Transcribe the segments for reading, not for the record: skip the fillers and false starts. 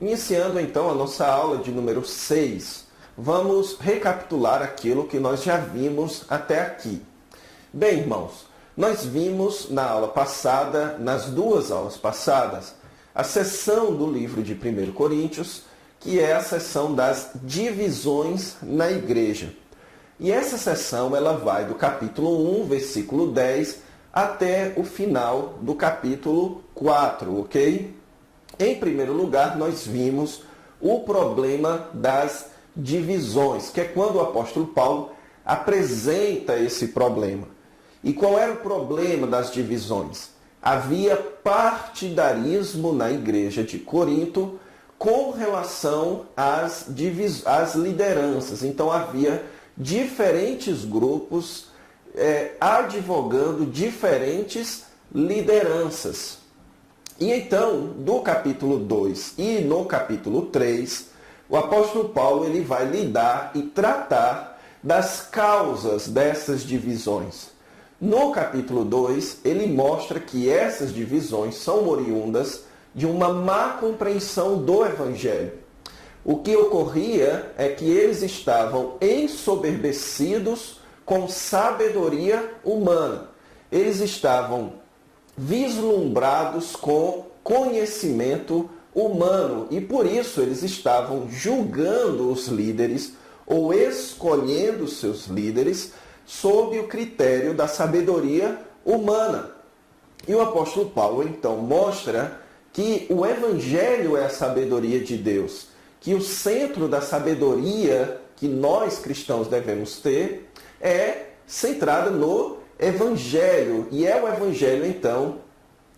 Iniciando então a nossa aula de número 6, vamos recapitular aquilo que nós já vimos até aqui. Bem, irmãos, nós vimos na aula passada, nas duas aulas passadas, a seção do livro de 1 Coríntios, que é a seção das divisões na igreja. E essa seção ela vai do capítulo 1, versículo 10, até o final do capítulo 4, ok? Em primeiro lugar, nós vimos o problema das divisões, que é quando o apóstolo Paulo apresenta esse problema. E qual era o problema das divisões? Havia partidarismo na igreja de Corinto com relação às lideranças. Então havia diferentes grupos advogando diferentes lideranças. E então, do capítulo 2 e no capítulo 3, o apóstolo Paulo ele vai lidar e tratar das causas dessas divisões. No capítulo 2, ele mostra que essas divisões são oriundas de uma má compreensão do Evangelho. O que ocorria é que eles estavam ensoberbecidos com sabedoria humana. Eles estavam vislumbrados com conhecimento humano e por isso eles estavam julgando os líderes ou escolhendo seus líderes sob o critério da sabedoria humana. E o apóstolo Paulo então mostra que o Evangelho é a sabedoria de Deus, que o centro da sabedoria que nós cristãos devemos ter é centrada no Evangelho, e é o Evangelho, então,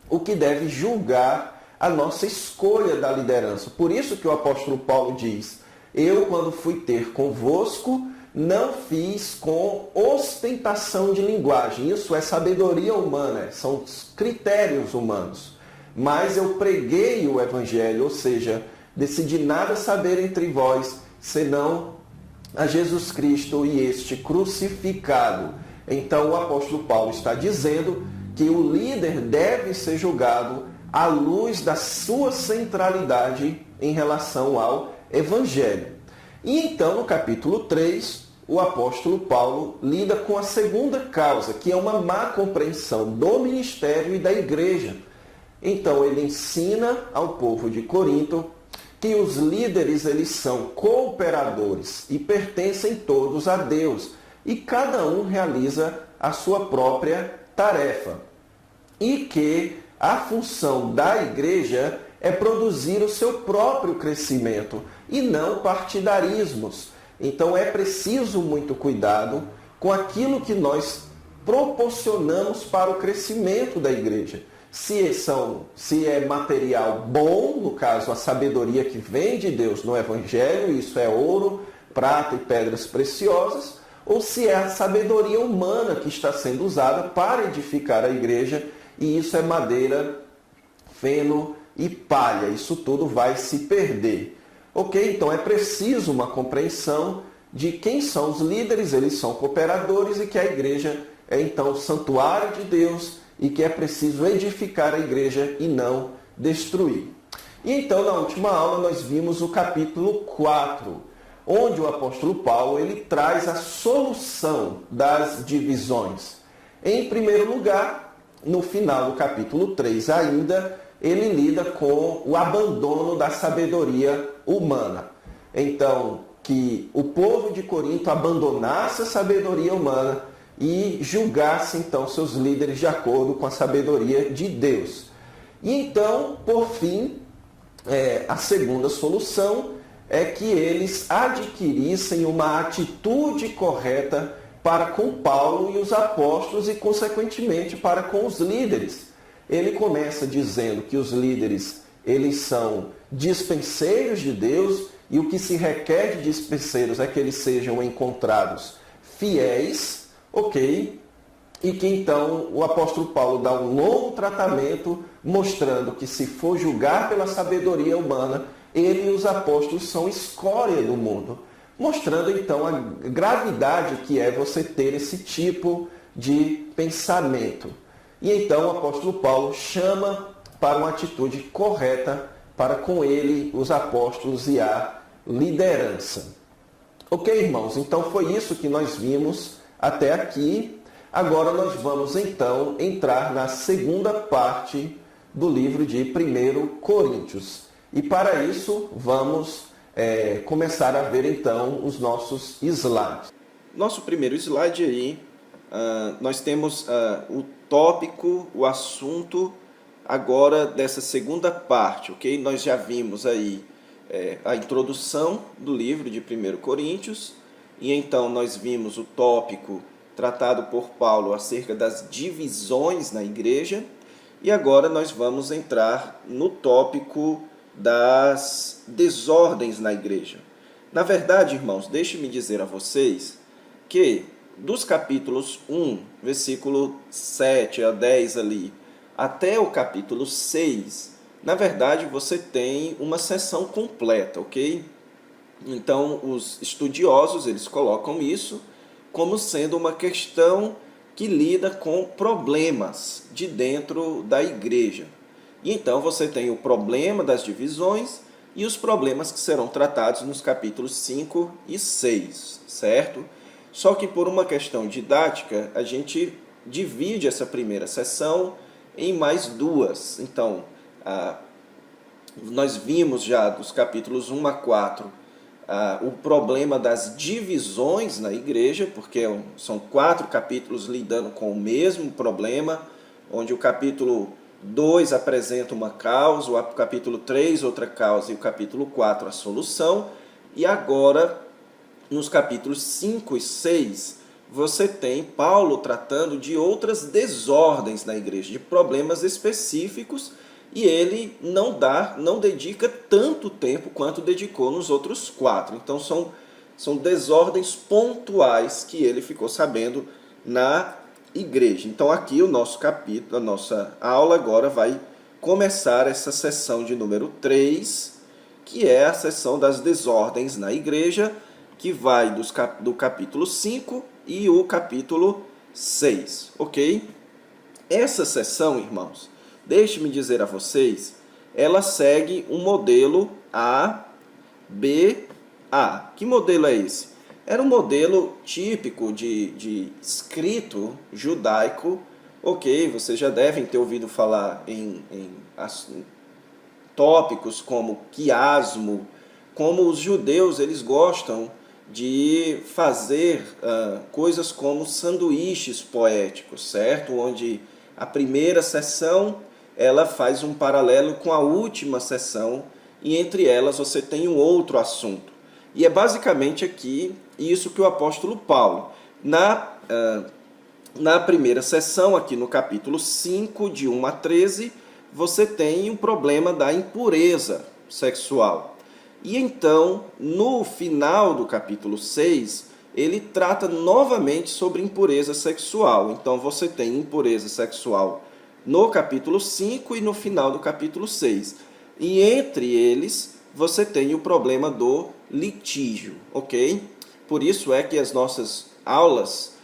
o que deve julgar a nossa escolha da liderança. Por isso que o apóstolo Paulo diz, eu, quando fui ter convosco, não fiz com ostentação de linguagem. Isso é sabedoria humana, são critérios humanos. Mas eu preguei o Evangelho, ou seja, decidi nada saber entre vós, senão a Jesus Cristo e este crucificado. Então o apóstolo Paulo está dizendo que o líder deve ser julgado à luz da sua centralidade em relação ao Evangelho. E então no capítulo 3, o apóstolo Paulo lida com a segunda causa, que é uma má compreensão do ministério e da igreja. Então ele ensina ao povo de Corinto que os líderes eles são cooperadores e pertencem todos a Deus. E cada um realiza a sua própria tarefa. E que a função da igreja é produzir o seu próprio crescimento e não partidarismos. Então é preciso muito cuidado com aquilo que nós proporcionamos para o crescimento da igreja. Se é material bom, no caso a sabedoria que vem de Deus no Evangelho, isso é ouro, prata e pedras preciosas, ou se é a sabedoria humana que está sendo usada para edificar a igreja, e isso é madeira, feno e palha. Isso tudo vai se perder. Ok? Então é preciso uma compreensão de quem são os líderes, eles são cooperadores e que a igreja é então o santuário de Deus e que é preciso edificar a igreja e não destruir. E então na última aula nós vimos o capítulo 4, onde o apóstolo Paulo ele traz a solução das divisões. Em primeiro lugar, no final do capítulo 3 ainda, ele lida com o abandono da sabedoria humana. Então, que o povo de Corinto abandonasse a sabedoria humana e julgasse então seus líderes de acordo com a sabedoria de Deus. E então, por fim, a segunda solução é que eles adquirissem uma atitude correta para com Paulo e os apóstolos e, consequentemente, para com os líderes. Ele começa dizendo que os líderes eles são dispenseiros de Deus e o que se requer de dispenseiros é que eles sejam encontrados fiéis, ok? E que então o apóstolo Paulo dá um longo tratamento mostrando que se for julgar pela sabedoria humana, ele e os apóstolos são escória do mundo. Mostrando então a gravidade que é você ter esse tipo de pensamento. E então o apóstolo Paulo chama para uma atitude correta para com ele os apóstolos e a liderança. Ok, irmãos? Então foi isso que nós vimos até aqui. Agora nós vamos então entrar na segunda parte do livro de 1 Coríntios. E para isso vamos começar a ver então os nossos slides. Nosso primeiro slide aí, nós temos o tópico, o assunto agora dessa segunda parte, ok? Nós já vimos aí a introdução do livro de 1 Coríntios, e então nós vimos o tópico tratado por Paulo acerca das divisões na igreja, e agora nós vamos entrar no tópico das desordens na igreja. Na verdade, irmãos, deixe-me dizer a vocês que dos capítulos 1, versículo 7 a 10 ali, até o capítulo 6, na verdade você tem uma seção completa, ok? Então os estudiosos, eles colocam isso como sendo uma questão que lida com problemas de dentro da igreja. E então você tem o problema das divisões e os problemas que serão tratados nos capítulos 5 e 6, certo? Só que por uma questão didática, a gente divide essa primeira sessão em mais duas. Então, nós vimos já dos capítulos 1 a 4 o problema das divisões na igreja, porque são 4 capítulos lidando com o mesmo problema, onde o capítulo 2 apresenta uma causa, o capítulo 3 outra causa e o capítulo 4 a solução. E agora, nos capítulos 5 e 6, você tem Paulo tratando de outras desordens na igreja, de problemas específicos, e ele não dedica tanto tempo quanto dedicou nos outros 4. Então são desordens pontuais que ele ficou sabendo na igreja. Então aqui o nosso capítulo, a nossa aula agora vai começar essa sessão de número 3, que é a sessão das desordens na igreja, que vai do capítulo 5 e o capítulo 6, ok? Essa sessão, irmãos, deixe-me dizer a vocês, ela segue um modelo ABA. Que modelo é esse? Era um modelo típico de escrito judaico, ok? Vocês já devem ter ouvido falar em tópicos como quiasmo, como os judeus eles gostam de fazer coisas como sanduíches poéticos, certo? Onde a primeira sessão ela faz um paralelo com a última sessão e entre elas você tem um outro assunto. E é basicamente aqui isso que o apóstolo Paulo, na primeira sessão, aqui no capítulo 5, de 1 a 13, você tem o problema da impureza sexual. E então, no final do capítulo 6, ele trata novamente sobre impureza sexual. Então, você tem impureza sexual no capítulo 5 e no final do capítulo 6. E entre eles, você tem o problema do litígio, ok? Por isso é que as nossas aulas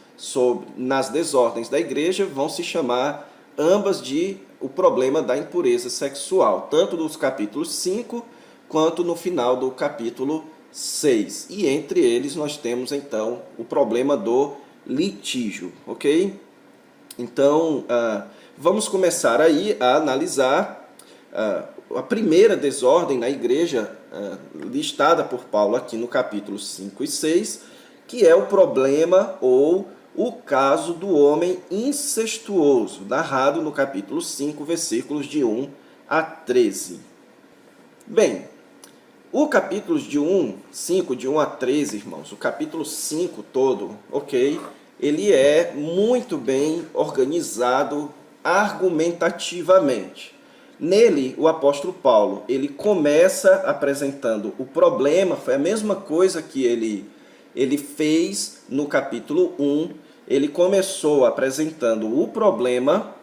nas desordens da igreja vão se chamar ambas de o problema da impureza sexual, tanto nos capítulos 5 quanto no final do capítulo 6. E entre eles nós temos então o problema do litígio, ok? Então, vamos começar aí a analisar a primeira desordem na igreja listada por Paulo aqui no capítulo 5 e 6, que é o problema ou o caso do homem incestuoso, narrado no capítulo 5, versículos de 1 a 13. Bem, o capítulo de 5, de 1 a 13, irmãos, o capítulo 5 todo, ok? Ele é muito bem organizado argumentativamente. Nele, o apóstolo Paulo, ele começa apresentando o problema, foi a mesma coisa que ele fez no capítulo 1, ele começou apresentando o problema,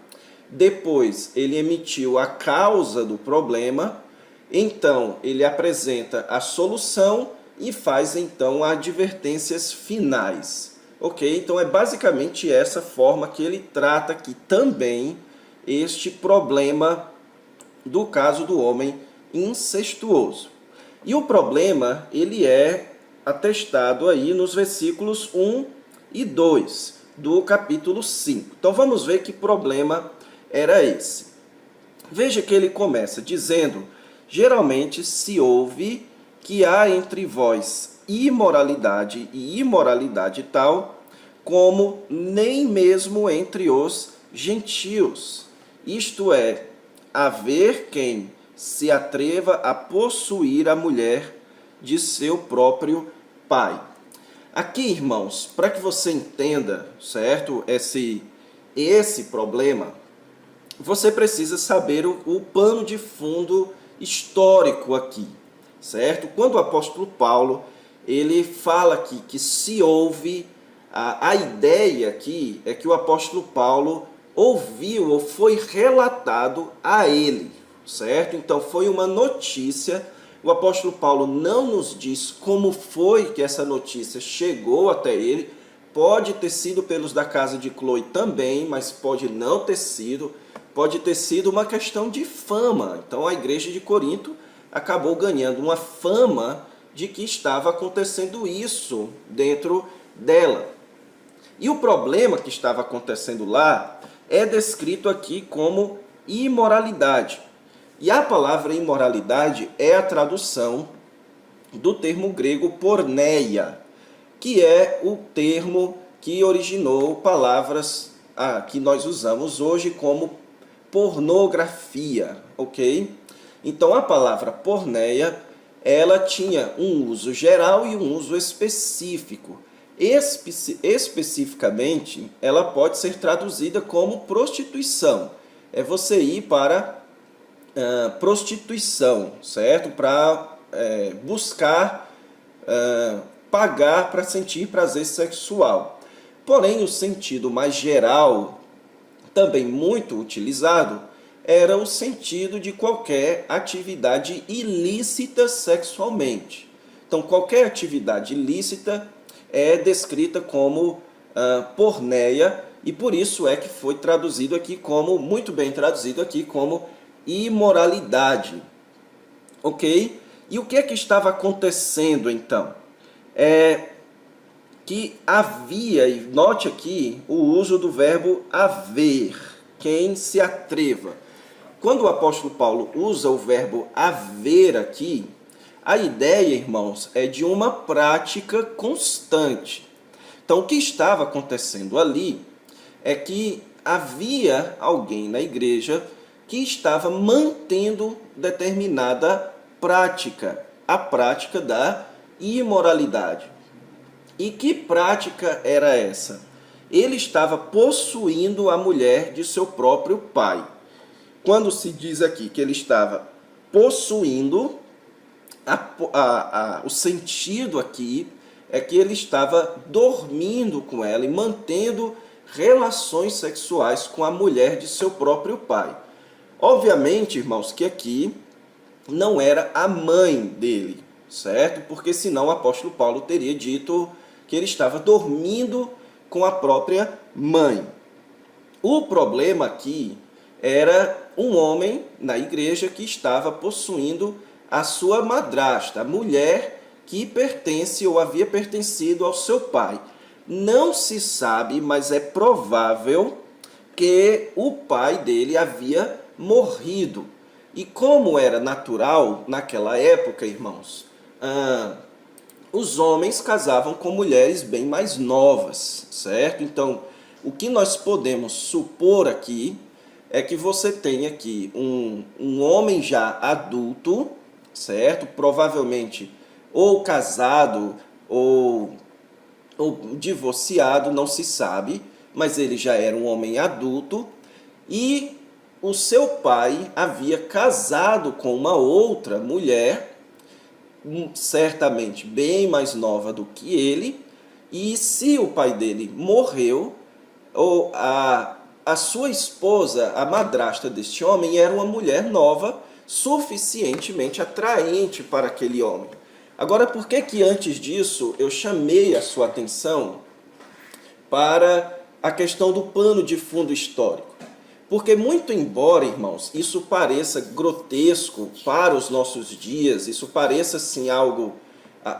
depois ele emitiu a causa do problema, então ele apresenta a solução e faz então advertências finais. Ok? Então é basicamente essa forma que ele trata aqui também este problema do caso do homem incestuoso. E o problema, ele é atestado aí nos versículos 1 e 2 do capítulo 5. Então vamos ver que problema era esse. Veja que ele começa dizendo: geralmente se ouve que há entre vós imoralidade e imoralidade tal, como nem mesmo entre os gentios. Isto é, haver quem se atreva a possuir a mulher de seu próprio pai. Aqui, irmãos, para que você entenda, certo, esse problema, você precisa saber o pano de fundo histórico aqui, certo? Quando o apóstolo Paulo, ele fala aqui que se ouve, a ideia aqui é que o apóstolo Paulo ouviu ou foi relatado a ele, certo? Então foi uma notícia. O apóstolo Paulo não nos diz como foi que essa notícia chegou até ele. Pode ter sido pelos da casa de Cloe também, mas pode não ter sido. Pode ter sido uma questão de fama. Então a igreja de Corinto acabou ganhando uma fama de que estava acontecendo isso dentro dela. E o problema que estava acontecendo lá é descrito aqui como imoralidade. E a palavra imoralidade é a tradução do termo grego porneia, que é o termo que originou palavras que nós usamos hoje como pornografia, ok? Então a palavra porneia, ela tinha um uso geral e um uso específico. Especificamente, ela pode ser traduzida como prostituição. É você ir para prostituição, certo? Para buscar pagar para sentir prazer sexual. Porém, o sentido mais geral, também muito utilizado, era o sentido de qualquer atividade ilícita sexualmente. Então, qualquer atividade ilícita é descrita como porneia, e por isso é que foi traduzido aqui como, muito bem traduzido aqui como imoralidade. Ok? E o que é que estava acontecendo então? Que havia, e note aqui o uso do verbo haver, quem se atreva. Quando o apóstolo Paulo usa o verbo haver aqui, a ideia, irmãos, é de uma prática constante. Então, o que estava acontecendo ali é que havia alguém na igreja que estava mantendo determinada prática, a prática da imoralidade. E que prática era essa? Ele estava possuindo a mulher de seu próprio pai. Quando se diz aqui que ele estava possuindo, o sentido aqui é que ele estava dormindo com ela e mantendo relações sexuais com a mulher de seu próprio pai. Obviamente, irmãos, que aqui não era a mãe dele, certo? Porque senão o apóstolo Paulo teria dito que ele estava dormindo com a própria mãe. O problema aqui era um homem na igreja que estava possuindo a sua madrasta, a mulher que pertence ou havia pertencido ao seu pai. Não se sabe, mas é provável que o pai dele havia morrido. E como era natural naquela época, irmãos, os homens casavam com mulheres bem mais novas, certo? Então, o que nós podemos supor aqui é que você tem aqui um homem já adulto, certo? Provavelmente ou casado ou divorciado, não se sabe, mas ele já era um homem adulto e o seu pai havia casado com uma outra mulher, certamente bem mais nova do que ele, e se o pai dele morreu, ou a sua esposa, a madrasta deste homem, era uma mulher nova, suficientemente atraente para aquele homem. Agora, por que antes disso eu chamei a sua atenção para a questão do pano de fundo histórico? Porque muito embora, irmãos, isso pareça grotesco para os nossos dias, isso pareça assim algo,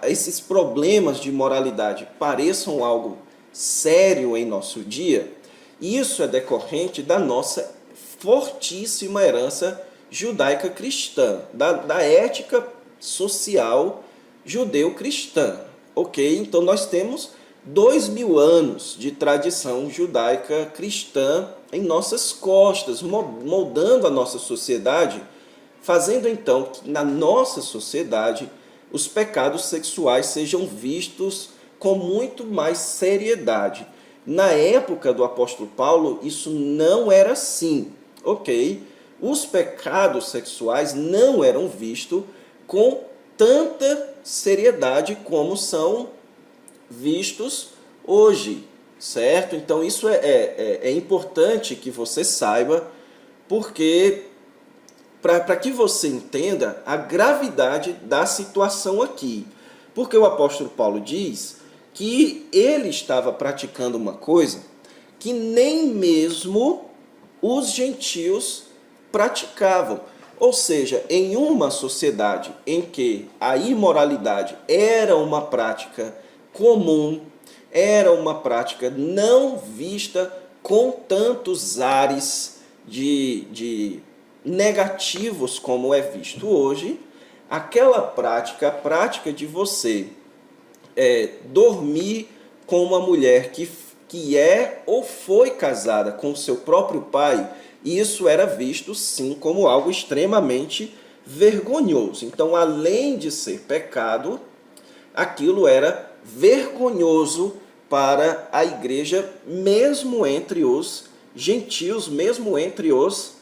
esses problemas de moralidade pareçam algo sério em nosso dia, isso é decorrente da nossa fortíssima herança judaica cristã, da ética social judeu-cristã, ok? Então nós temos 2000 anos de tradição judaica cristã em nossas costas, moldando a nossa sociedade, fazendo então que na nossa sociedade os pecados sexuais sejam vistos com muito mais seriedade. Na época do apóstolo Paulo, isso não era assim, ok? Os pecados sexuais não eram vistos com tanta seriedade como são vistos hoje, certo? Então isso é importante que você saiba, porque para que você entenda a gravidade da situação aqui. Porque o apóstolo Paulo diz que ele estava praticando uma coisa que nem mesmo os gentios praticavam. Ou seja, em uma sociedade em que a imoralidade era uma prática comum, era uma prática não vista com tantos ares de negativos como é visto hoje, aquela prática, a prática de você dormir com uma mulher que é ou foi casada com seu próprio pai, isso era visto sim como algo extremamente vergonhoso. Então, além de ser pecado, aquilo era vergonhoso para a igreja, mesmo entre os gentios, mesmo entre os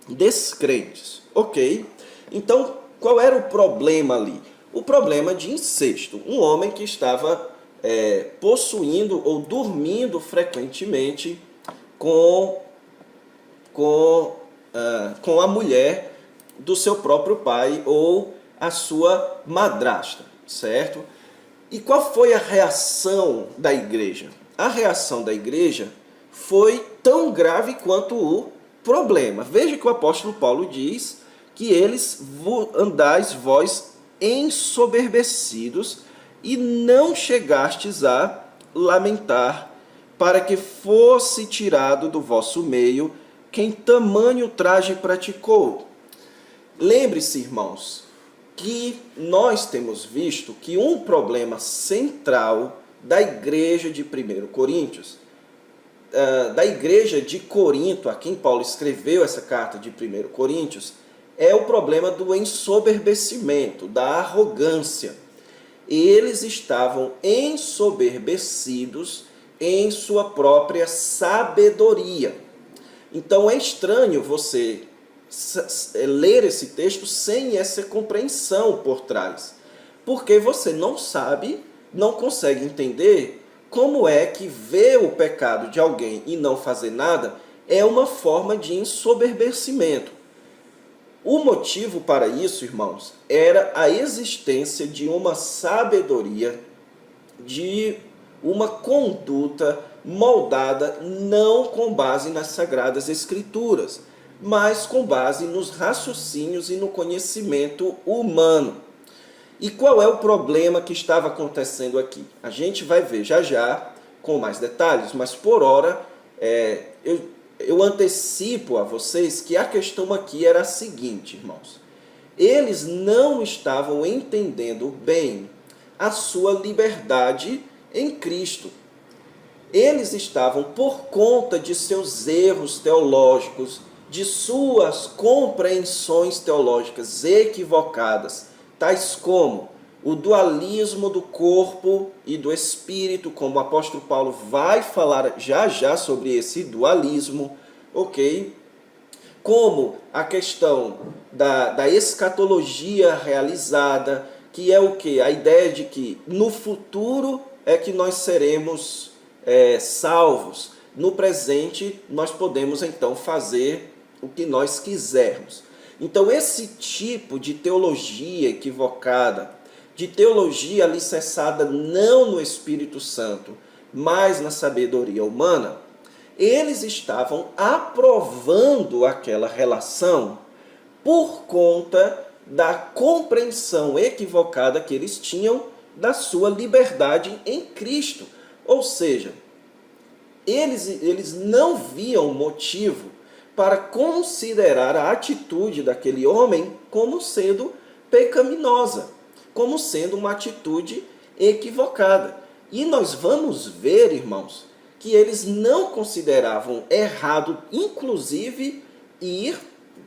descrentes, ok? Então, qual era o problema ali? O problema de incesto. Um homem que estava possuindo ou dormindo frequentemente com a mulher do seu próprio pai ou a sua madrasta, certo? E qual foi a reação da igreja? A reação da igreja foi tão grave quanto o problema. Veja que o apóstolo Paulo diz que eles andais vós ensoberbecidos e não chegastes a lamentar, para que fosse tirado do vosso meio quem tamanho traje praticou. Lembre-se, irmãos, que nós temos visto que um problema central da igreja de 1 Coríntios, da igreja de Corinto, a quem Paulo escreveu essa carta de 1 Coríntios, é o problema do ensoberbecimento, da arrogância. Eles estavam ensoberbecidos em sua própria sabedoria. Então é estranho você ler esse texto sem essa compreensão por trás, porque você não sabe, não consegue entender como é que ver o pecado de alguém e não fazer nada é uma forma de ensoberbecimento. O motivo para isso, irmãos, era a existência de uma sabedoria, de uma conduta moldada não com base nas Sagradas Escrituras, mas com base nos raciocínios e no conhecimento humano. E qual é o problema que estava acontecendo aqui? A gente vai ver já já com mais detalhes, mas por hora eu antecipo a vocês que a questão aqui era a seguinte, irmãos. Eles não estavam entendendo bem a sua liberdade em Cristo. Eles estavam, por conta de seus erros teológicos, de suas compreensões teológicas equivocadas, tais como o dualismo do corpo e do espírito, como o apóstolo Paulo vai falar já já sobre esse dualismo, ok? Como a questão da escatologia realizada, que é o quê? A ideia de que no futuro é que nós seremos salvos. No presente, nós podemos então fazer o que nós quisermos. Então, esse tipo de teologia equivocada, de teologia alicerçada não no Espírito Santo, mas na sabedoria humana, eles estavam aprovando aquela relação por conta da compreensão equivocada que eles tinham da sua liberdade em Cristo. Ou seja, eles não viam motivo para considerar a atitude daquele homem como sendo pecaminosa, como sendo uma atitude equivocada. E nós vamos ver, irmãos, que eles não consideravam errado, inclusive, ir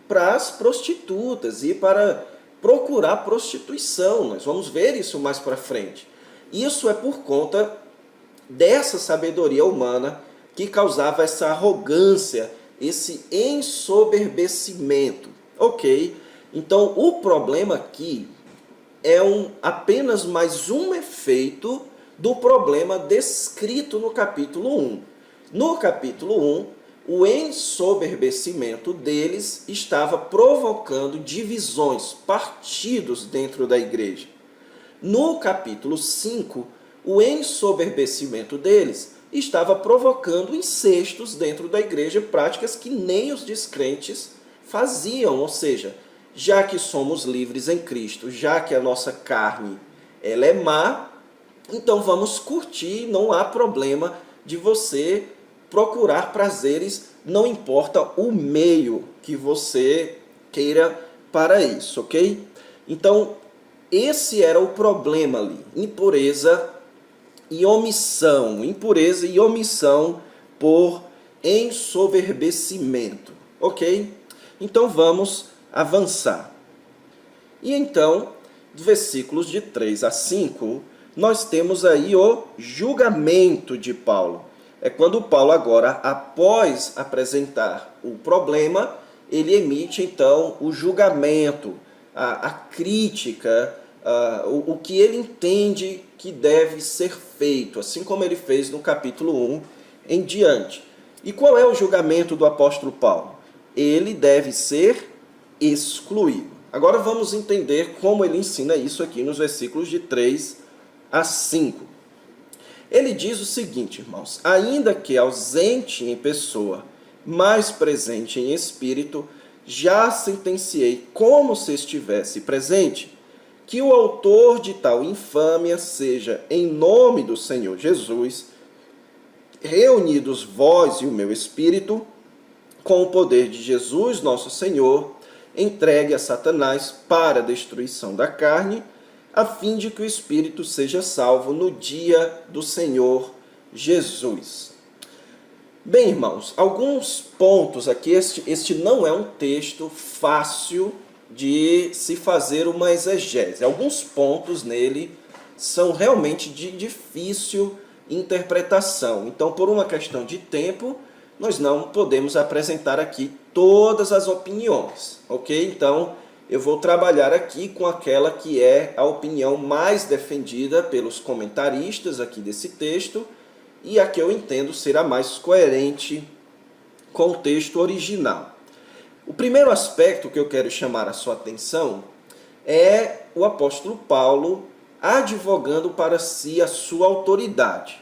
para as prostitutas, ir para procurar prostituição. Nós vamos ver isso mais para frente. Isso é por conta dessa sabedoria humana que causava essa arrogância, esse ensoberbecimento. Ok? Então, o problema aqui é apenas mais um efeito do problema descrito no capítulo 1. No capítulo 1, o ensoberbecimento deles estava provocando divisões, partidos dentro da igreja. No capítulo 5, o ensoberbecimento deles estava provocando incestos dentro da igreja, práticas que nem os descrentes faziam. Ou seja, já que somos livres em Cristo, já que a nossa carne ela é má, então vamos curtir, não há problema de você procurar prazeres, não importa o meio que você queira para isso, ok? Então, esse era o problema ali, impureza e omissão por ensoberbecimento, ok? Então vamos avançar. E então, versículos de 3 a 5, nós temos aí o julgamento de Paulo. É quando Paulo agora, após apresentar o problema, ele emite então o julgamento, a crítica, o que ele entende que deve ser feito, assim como ele fez no capítulo 1 em diante. E qual é o julgamento do apóstolo Paulo? Ele deve ser excluído. Agora vamos entender como ele ensina isso aqui nos versículos de 3 a 5. Ele diz o seguinte, irmãos: ainda que ausente em pessoa, mas presente em espírito, já sentenciei, como se estivesse presente, que o autor de tal infâmia seja, em nome do Senhor Jesus, reunidos vós e o meu espírito, com o poder de Jesus nosso Senhor, entregue a Satanás para a destruição da carne, a fim de que o espírito seja salvo no dia do Senhor Jesus. Bem, irmãos, alguns pontos aqui. Este não é um texto fácil de se fazer uma exegese. Alguns pontos nele são realmente de difícil interpretação. Então, por uma questão de tempo, nós não podemos apresentar aqui todas as opiniões, ok? Então, eu vou trabalhar aqui com aquela que é a opinião mais defendida pelos comentaristas aqui desse texto e a que eu entendo ser a mais coerente com o texto original. O primeiro aspecto que eu quero chamar a sua atenção é o apóstolo Paulo advogando para si a sua autoridade.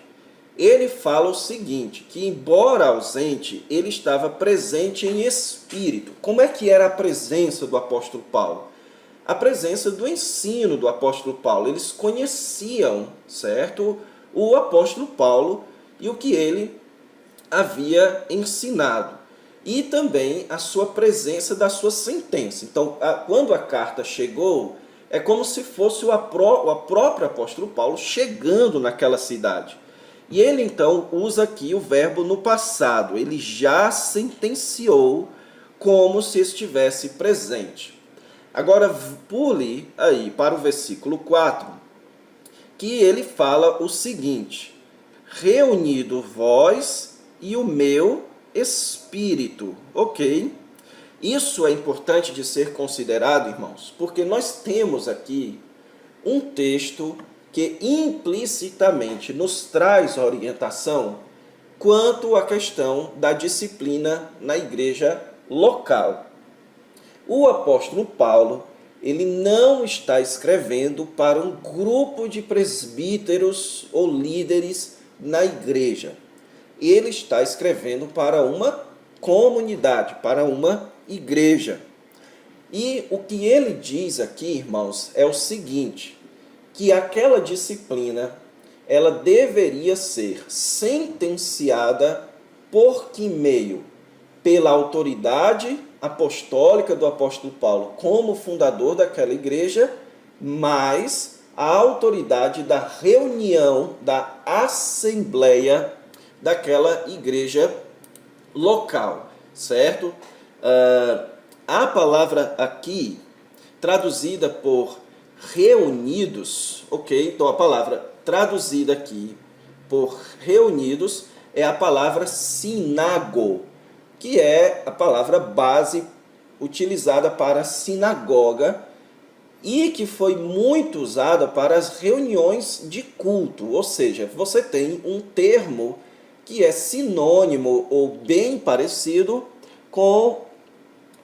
Ele fala o seguinte, que embora ausente, ele estava presente em espírito. Como é que era a presença do apóstolo Paulo? A presença do ensino do apóstolo Paulo. Eles conheciam, certo, o apóstolo Paulo e o que ele havia ensinado. E também a sua presença da sua sentença. Então, quando a carta chegou, é como se fosse o próprio apóstolo Paulo chegando naquela cidade. E ele então usa aqui o verbo no passado. Ele já sentenciou como se estivesse presente. Agora pule aí para o versículo 4, que ele fala o seguinte: reunido vós e o meu espírito. Ok? Isso é importante de ser considerado, irmãos, porque nós temos aqui um texto que implicitamente nos traz orientação quanto à questão da disciplina na igreja local. O apóstolo Paulo, ele não está escrevendo para um grupo de presbíteros ou líderes na igreja. ele está escrevendo para uma comunidade, para uma igreja. E o que ele diz aqui, irmãos, é o seguinte, que aquela disciplina, ela deveria ser sentenciada por que meio? Pela autoridade apostólica do apóstolo Paulo como fundador daquela igreja, mas a autoridade da reunião, da assembleia daquela igreja local, certo? A palavra aqui, traduzida por reunidos, ok? Então a palavra traduzida aqui por reunidos é a palavra sinago, que é a palavra base utilizada para sinagoga e que foi muito usada para as reuniões de culto. Ou seja, você tem um termo que é sinônimo ou bem parecido com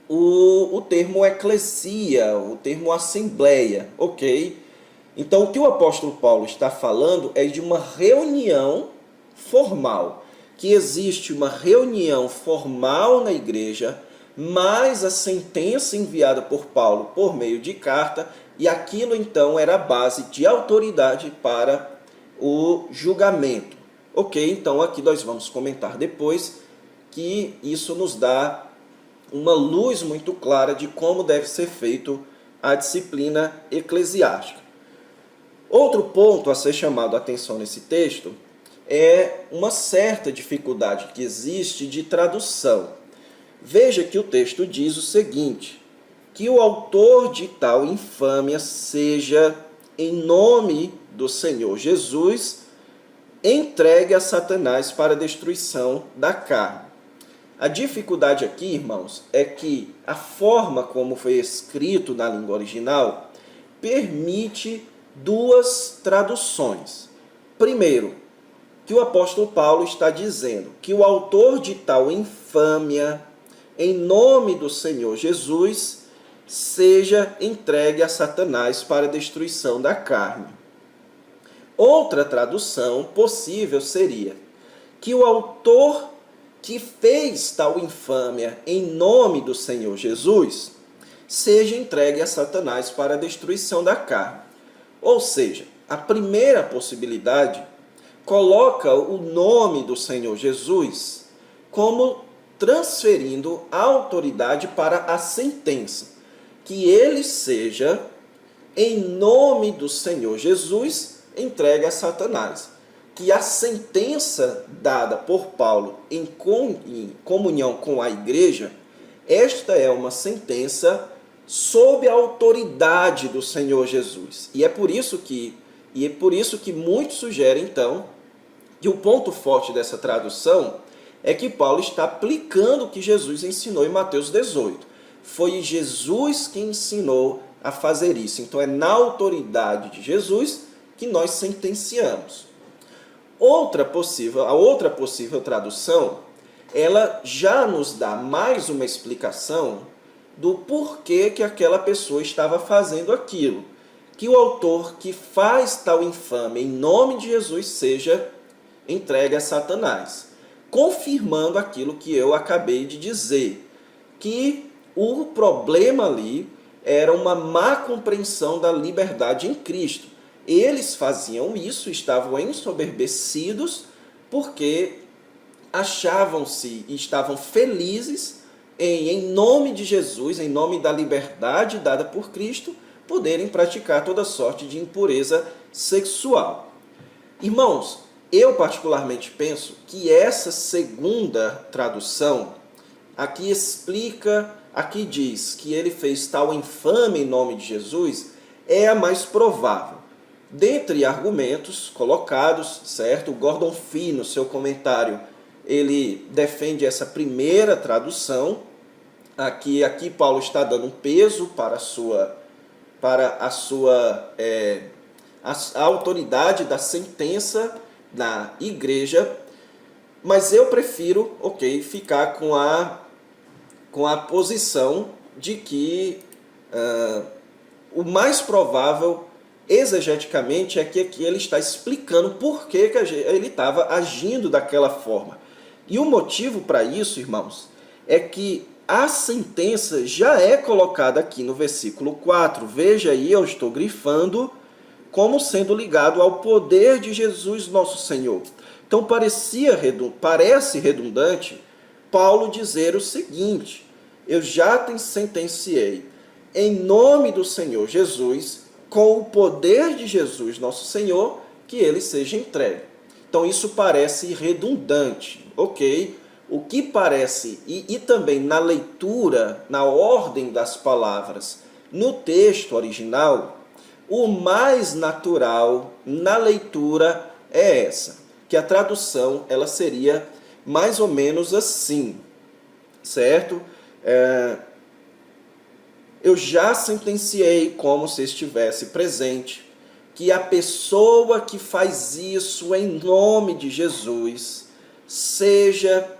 o termo eclesia, o termo assembleia, ok? Então, o que o apóstolo Paulo está falando é de uma reunião formal, que existe uma reunião formal na igreja, mais a sentença enviada por Paulo por meio de carta, e aquilo então era a base de autoridade para o julgamento. Ok, então aqui nós vamos comentar depois que isso nos dá uma luz muito clara de como deve ser feito a disciplina eclesiástica. Outro ponto a ser chamado a atenção nesse texto é uma certa dificuldade que existe de tradução. Veja que o texto diz o seguinte, que o autor de tal infâmia seja, em nome do Senhor Jesus, entregue a Satanás para a destruição da carne. A dificuldade aqui, irmãos, é que a forma como foi escrito na língua original permite duas traduções. Primeiro, que o apóstolo Paulo está dizendo que o autor de tal infâmia, em nome do Senhor Jesus, seja entregue a Satanás para a destruição da carne. Outra tradução possível seria que o autor que fez tal infâmia em nome do Senhor Jesus seja entregue a Satanás para a destruição da carne. Ou seja, a primeira possibilidade coloca o nome do Senhor Jesus como transferindo a autoridade para a sentença, que ele seja, em nome do Senhor Jesus, entregue a Satanás. Que a sentença dada por Paulo em comunhão com a igreja, esta é uma sentença sob a autoridade do Senhor Jesus. E é por isso que muitos sugerem, então, que o ponto forte dessa tradução é que Paulo está aplicando o que Jesus ensinou em Mateus 18. Foi Jesus que ensinou a fazer isso. Então é na autoridade de Jesus que nós sentenciamos. A outra possível tradução, ela já nos dá mais uma explicação do porquê que aquela pessoa estava fazendo aquilo. Que o autor que faz tal infâmia em nome de Jesus seja entregue a Satanás. Confirmando aquilo que eu acabei de dizer, que o problema ali era uma má compreensão da liberdade em Cristo. Eles faziam isso, estavam ensoberbecidos, porque achavam-se e estavam felizes em nome de Jesus, em nome da liberdade dada por Cristo, poderem praticar toda sorte de impureza sexual. Irmãos, eu particularmente penso que essa segunda tradução aqui aqui diz que ele fez tal infame em nome de Jesus, é a mais provável. Dentre argumentos colocados, certo? O Gordon Fee, no seu comentário, ele defende essa primeira tradução. Aqui Paulo está dando um peso para a autoridade da sentença na igreja, mas eu prefiro, ficar com a posição de que o mais provável exegeticamente é que aqui ele está explicando por que ele estava agindo daquela forma. E o motivo para isso, irmãos, é que a sentença já é colocada aqui no versículo 4. Veja aí, eu estou grifando como sendo ligado ao poder de Jesus nosso Senhor. Então parece redundante Paulo dizer o seguinte: eu já te sentenciei em nome do Senhor Jesus, com o poder de Jesus nosso Senhor, que ele seja entregue. Então isso parece redundante, ok? O que parece, e também na leitura, na ordem das palavras, no texto original, o mais natural na leitura é essa, que a tradução ela seria mais ou menos assim, certo? Eu já sentenciei, como se estivesse presente, que a pessoa que faz isso em nome de Jesus, seja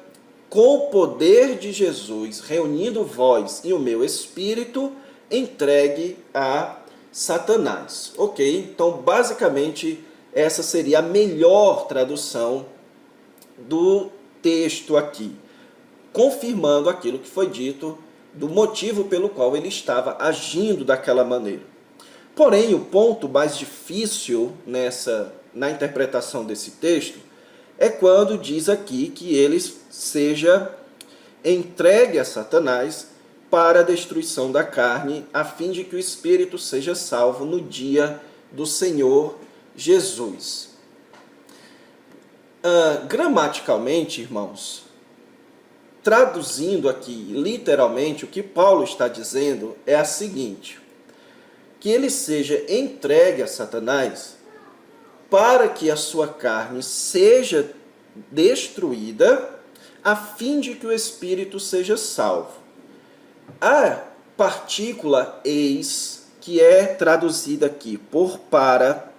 com o poder de Jesus, reunindo vós e o meu espírito, entregue a Satanás. Ok? Então, basicamente, essa seria a melhor tradução do texto aqui, confirmando aquilo que foi dito do motivo pelo qual ele estava agindo daquela maneira. Porém, o ponto mais difícil na interpretação desse texto é quando diz aqui que ele seja entregue a Satanás para a destruição da carne, a fim de que o espírito seja salvo no dia do Senhor Jesus. Gramaticalmente, irmãos, traduzindo aqui literalmente, o que Paulo está dizendo é a seguinte: que ele seja entregue a Satanás para que a sua carne seja destruída, a fim de que o espírito seja salvo. A partícula eis, que é traduzida aqui por para,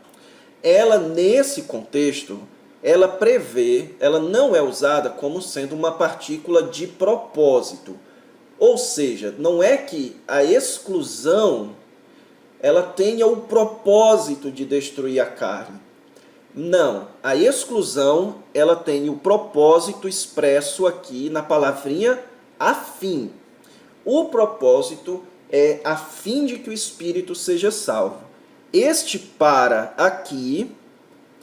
ela nesse contexto, ela prevê, ela não é usada como sendo uma partícula de propósito. Ou seja, não é que a exclusão ela tenha o propósito de destruir a carne. Não, a exclusão ela tem o propósito expresso aqui na palavrinha a fim. O propósito é a fim de que o espírito seja salvo. Este para aqui,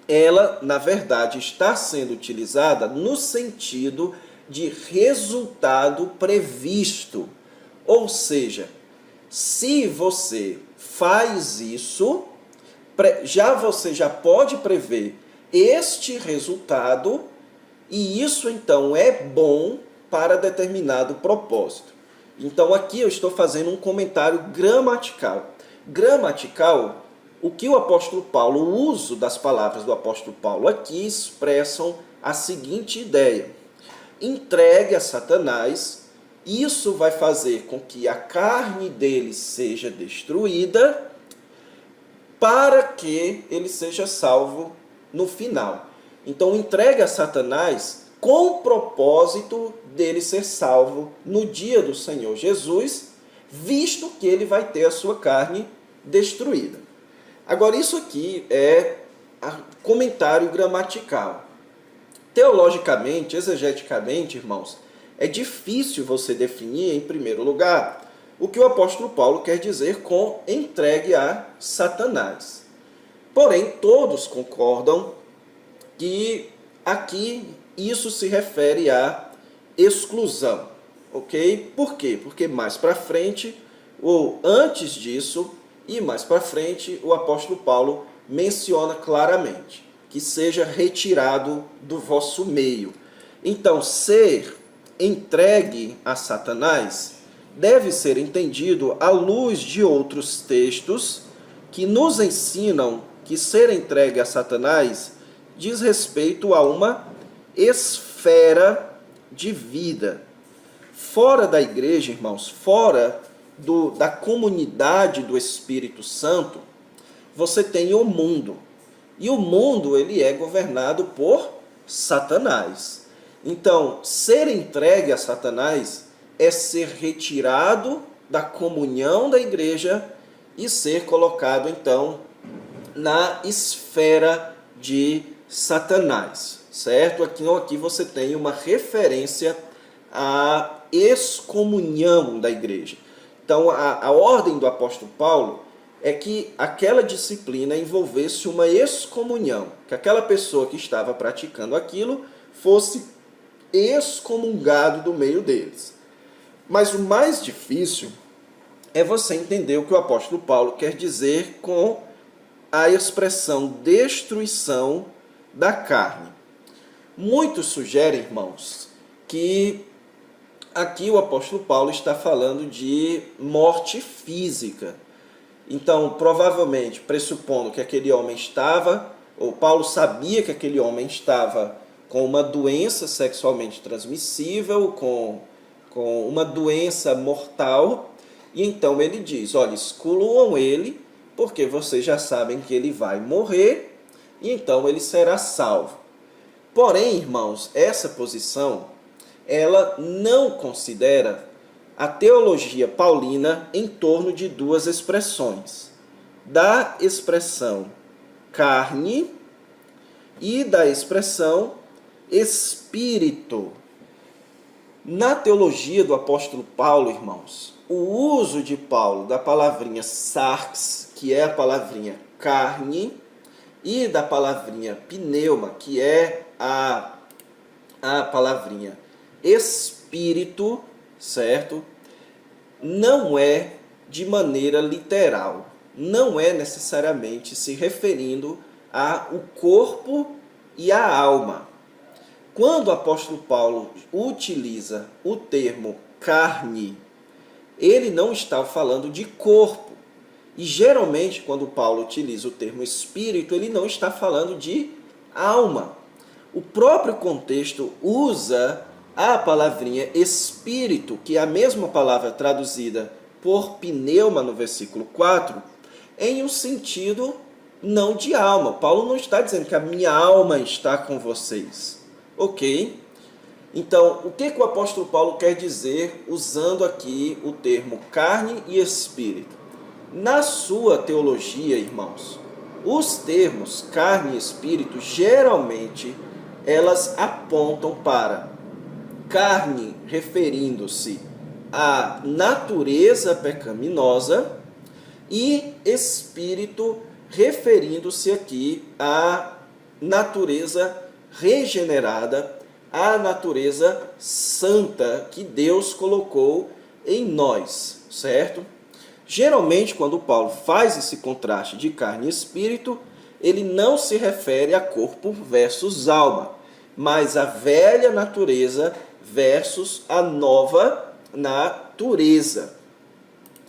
ela, na verdade, está sendo utilizada no sentido de resultado previsto. Ou seja, se você faz isso, você já pode prever este resultado, e isso então é bom para determinado propósito. Então aqui eu estou fazendo um comentário gramatical. Gramatical, o que o apóstolo Paulo, o uso das palavras do apóstolo Paulo aqui expressam a seguinte ideia: entregue a Satanás, isso vai fazer com que a carne dele seja destruída, para que ele seja salvo no final. Então, entregue a Satanás com o propósito dele ser salvo no dia do Senhor Jesus, visto que ele vai ter a sua carne destruída. Agora, isso aqui é comentário gramatical. Teologicamente, exegeticamente, irmãos, é difícil você definir, em primeiro lugar, o que o apóstolo Paulo quer dizer com entregue a Satanás. Porém, todos concordam que aqui isso se refere à exclusão, ok? Por quê? Porque mais para frente, ou antes disso, e mais para frente, o apóstolo Paulo menciona claramente que seja retirado do vosso meio. Então, ser entregue a Satanás deve ser entendido à luz de outros textos que nos ensinam que ser entregue a Satanás diz respeito a uma esfera de vida. Fora da igreja, irmãos, fora da comunidade do Espírito Santo, você tem o mundo. E o mundo ele é governado por Satanás. Então, ser entregue a Satanás é ser retirado da comunhão da igreja e ser colocado, então, na esfera de Satanás, certo? Aqui você tem uma referência à excomunhão da igreja. Então, a ordem do apóstolo Paulo é que aquela disciplina envolvesse uma excomunhão, que aquela pessoa que estava praticando aquilo fosse excomungado do meio deles. Mas o mais difícil é você entender o que o apóstolo Paulo quer dizer com a expressão destruição da carne. Muitos sugerem, irmãos, que aqui o apóstolo Paulo está falando de morte física. Então, provavelmente, pressupondo que aquele homem estava, ou Paulo sabia que aquele homem estava com uma doença sexualmente transmissível, com uma doença mortal, e então ele diz, olha, excluam ele, porque vocês já sabem que ele vai morrer, e então ele será salvo. Porém, irmãos, essa posição, ela não considera a teologia paulina em torno de duas expressões, da expressão carne e da expressão espírito. Na teologia do apóstolo Paulo, irmãos, o uso de Paulo da palavrinha sarx, que é a palavrinha carne, e da palavrinha pneuma, que é a palavrinha espírito, certo? Não é de maneira literal, não é necessariamente se referindo ao corpo e à alma. Quando o apóstolo Paulo utiliza o termo carne, ele não está falando de corpo. E geralmente, quando Paulo utiliza o termo espírito, ele não está falando de alma. O próprio contexto usa a palavrinha espírito, que é a mesma palavra traduzida por pneuma no versículo 4, em um sentido não de alma. Paulo não está dizendo que a minha alma está com vocês. Ok? Então, o que o apóstolo Paulo quer dizer usando aqui o termo carne e espírito? Na sua teologia, irmãos, os termos carne e espírito, geralmente, elas apontam para carne, referindo-se à natureza pecaminosa, e espírito, referindo-se aqui à natureza regenerada, à natureza santa que Deus colocou em nós, certo? Geralmente, quando Paulo faz esse contraste de carne e espírito, ele não se refere a corpo versus alma, mas a velha natureza versus a nova natureza.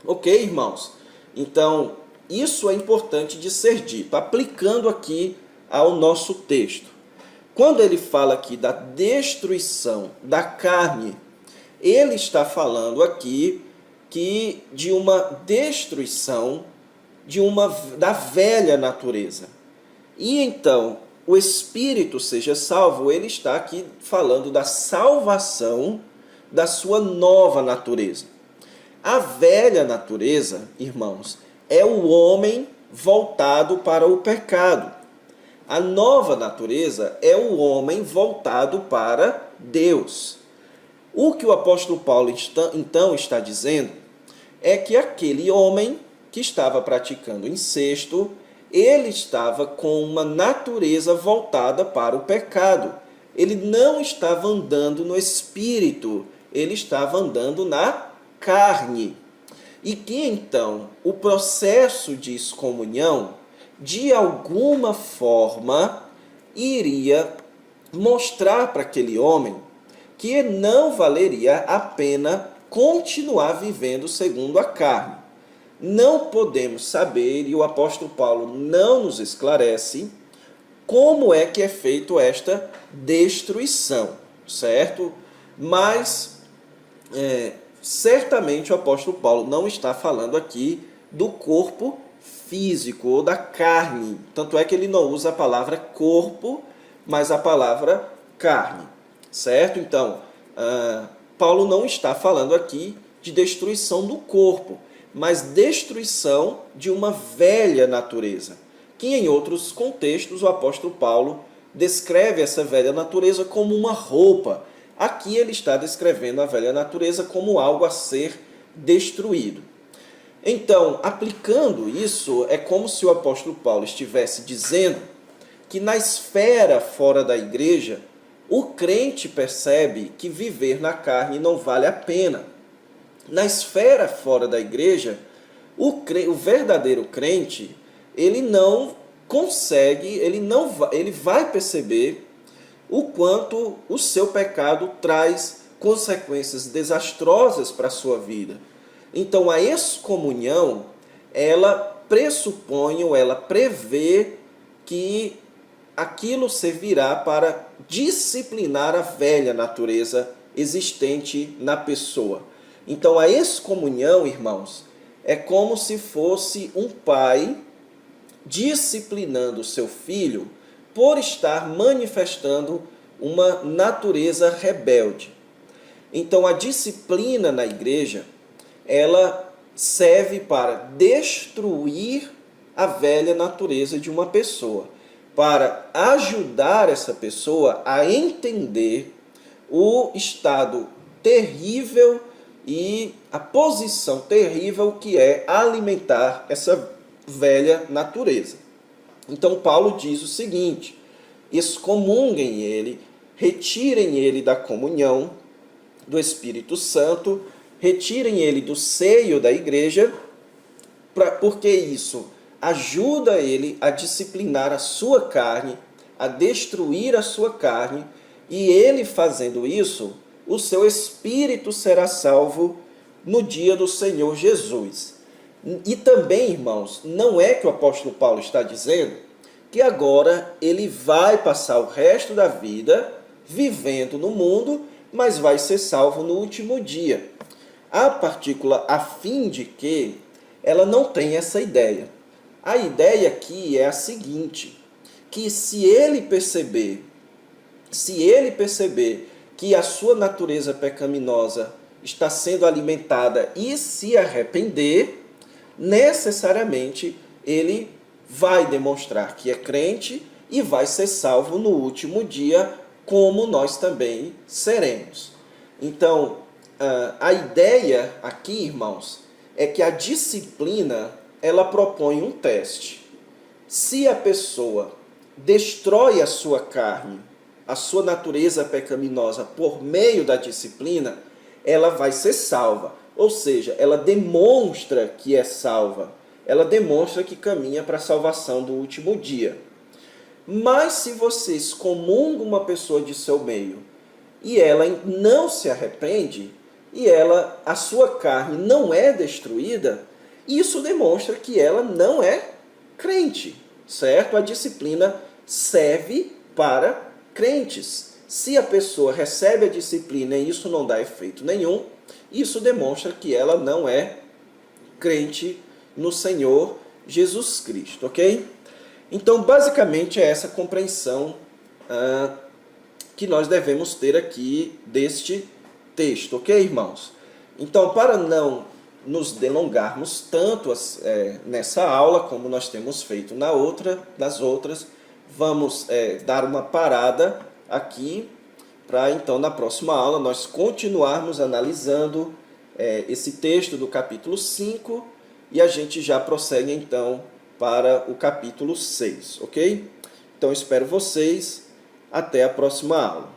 Ok, irmãos? Então, isso é importante de ser dito, aplicando aqui ao nosso texto. Quando ele fala aqui da destruição da carne, ele está falando aqui que de uma destruição da velha natureza. E então, o espírito seja salvo, ele está aqui falando da salvação da sua nova natureza. A velha natureza, irmãos, é o homem voltado para o pecado. A nova natureza é o homem voltado para Deus. O que o apóstolo Paulo então está dizendo é que aquele homem que estava praticando incesto, ele estava com uma natureza voltada para o pecado. Ele não estava andando no espírito, ele estava andando na carne. E que então o processo de excomunhão, de alguma forma, iria mostrar para aquele homem que não valeria a pena continuar vivendo segundo a carne. Não podemos saber, e o apóstolo Paulo não nos esclarece, como é que é feito esta destruição, certo? Mas, certamente o apóstolo Paulo não está falando aqui do corpo físico ou da carne. Tanto é que ele não usa a palavra corpo, mas a palavra carne, certo? Então, Paulo não está falando aqui de destruição do corpo, mas destruição de uma velha natureza, que em outros contextos o apóstolo Paulo descreve essa velha natureza como uma roupa. Aqui ele está descrevendo a velha natureza como algo a ser destruído. Então, aplicando isso, é como se o apóstolo Paulo estivesse dizendo que na esfera fora da igreja, o crente percebe que viver na carne não vale a pena. Na esfera fora da igreja, o verdadeiro crente, ele não consegue, ele vai perceber o quanto o seu pecado traz consequências desastrosas para a sua vida. Então, a excomunhão, ela pressupõe ou ela prevê que aquilo servirá para disciplinar a velha natureza existente na pessoa. Então, a excomunhão, irmãos, é como se fosse um pai disciplinando o seu filho por estar manifestando uma natureza rebelde. Então, a disciplina na igreja, ela serve para destruir a velha natureza de uma pessoa, para ajudar essa pessoa a entender o estado terrível e a posição terrível que é alimentar essa velha natureza. Então Paulo diz o seguinte: excomunguem ele, retirem ele da comunhão do Espírito Santo, retirem ele do seio da igreja, porque isso ajuda ele a disciplinar a sua carne, a destruir a sua carne, e ele fazendo isso, o seu espírito será salvo no dia do Senhor Jesus. E também, irmãos, não é que o apóstolo Paulo está dizendo que agora ele vai passar o resto da vida vivendo no mundo, mas vai ser salvo no último dia. A partícula a fim de que ela não tem essa ideia. A ideia aqui é a seguinte, que se ele perceber que a sua natureza pecaminosa está sendo alimentada e se arrepender, necessariamente ele vai demonstrar que é crente e vai ser salvo no último dia, como nós também seremos. Então, a ideia aqui, irmãos, é que a disciplina, ela propõe um teste. Se a pessoa destrói a sua carne, a sua natureza pecaminosa por meio da disciplina, ela vai ser salva. Ou seja, ela demonstra que é salva. Ela demonstra que caminha para a salvação do último dia. Mas se você excomunga uma pessoa de seu meio e ela não se arrepende, e a sua carne não é destruída, isso demonstra que ela não é crente, certo? A disciplina serve para crentes. Se a pessoa recebe a disciplina e isso não dá efeito nenhum, isso demonstra que ela não é crente no Senhor Jesus Cristo, ok? Então, basicamente, é essa compreensão que nós devemos ter aqui deste texto, ok, irmãos? Então, para não nos delongarmos tanto nessa aula, como nós temos feito nas outras, vamos dar uma parada aqui, para então, na próxima aula, nós continuarmos analisando esse texto do capítulo 5, e a gente já prossegue, então, para o capítulo 6, ok? Então, espero vocês. Até a próxima aula.